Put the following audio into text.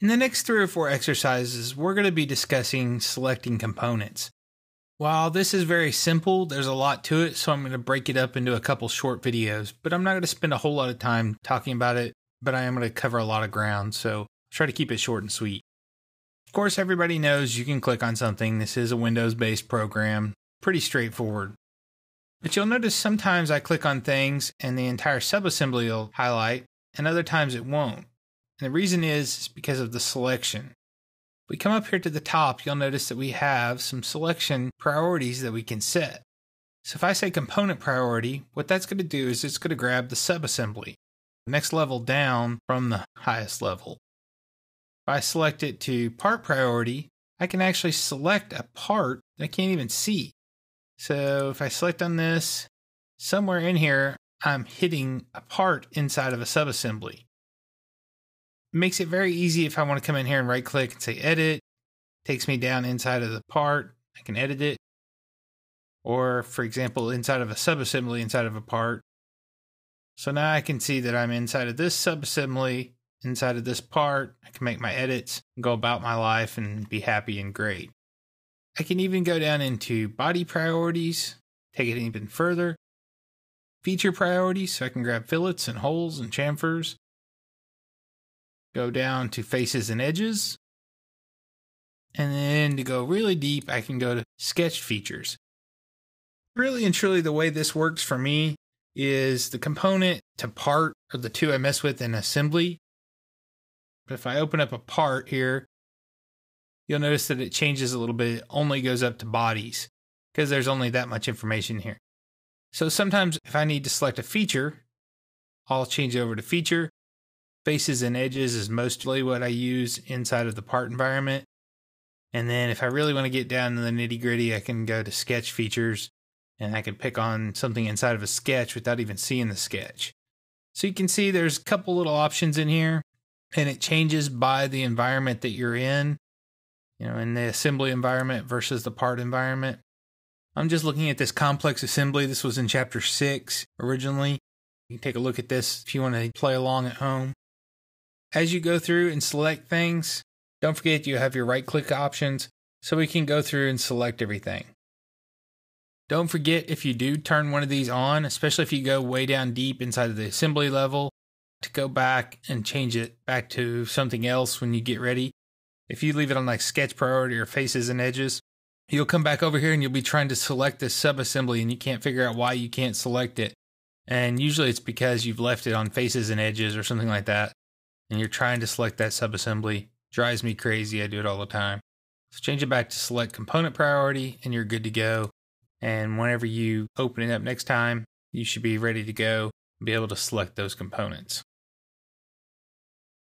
In the next 3 or 4 exercises, we're going to be discussing selecting components. While this is very simple, there's a lot to it, so I'm going to break it up into a couple short videos, but I'm not going to spend a whole lot of time talking about it, but I am going to cover a lot of ground, so try to keep it short and sweet. Of course, everybody knows you can click on something. This is a Windows-based program, pretty straightforward. But you'll notice sometimes I click on things and the entire subassembly will highlight, and other times it won't. And the reason is because of the selection. If we come up here to the top, you'll notice that we have some selection priorities that we can set. So if I say component priority, what that's going to do is it's going to grab the subassembly, the next level down from the highest level. If I select it to part priority, I can actually select a part that I can't even see. So if I select on this, somewhere in here, I'm hitting a part inside of a subassembly. It makes it very easy if I want to come in here and right click and say edit. Takes me down inside of the part. I can edit it. Or for example, inside of a subassembly inside of a part. So now I can see that I'm inside of this subassembly, inside of this part. I can make my edits, go about my life and be happy and great. I can even go down into body priorities, take it even further. Feature priorities, so I can grab fillets and holes and chamfers. Go down to faces and edges. And then to go really deep, I can go to sketch features. Really and truly the way this works for me is the component to part are the two I mess with in assembly. But if I open up a part here, you'll notice that it changes a little bit. It only goes up to bodies because there's only that much information here. So sometimes if I need to select a feature, I'll change it over to feature. Faces and edges is mostly what I use inside of the part environment. And then if I really want to get down to the nitty gritty, I can go to sketch features and I can pick on something inside of a sketch without even seeing the sketch. So you can see there's a couple little options in here and it changes by the environment that you're in. You know, in the assembly environment versus the part environment. I'm just looking at this complex assembly. This was in chapter 6 originally. You can take a look at this if you want to play along at home. As you go through and select things, don't forget you have your right click options so we can go through and select everything. Don't forget if you do turn one of these on, especially if you go way down deep inside of the assembly level, to go back and change it back to something else when you get ready. If you leave it on like sketch priority or faces and edges, you'll come back over here and you'll be trying to select this subassembly and you can't figure out why you can't select it. And usually it's because you've left it on faces and edges or something like that. And you're trying to select that subassembly. Drives me crazy. I do it all the time. So change it back to select component priority and you're good to go. And whenever you open it up next time, you should be ready to go and be able to select those components.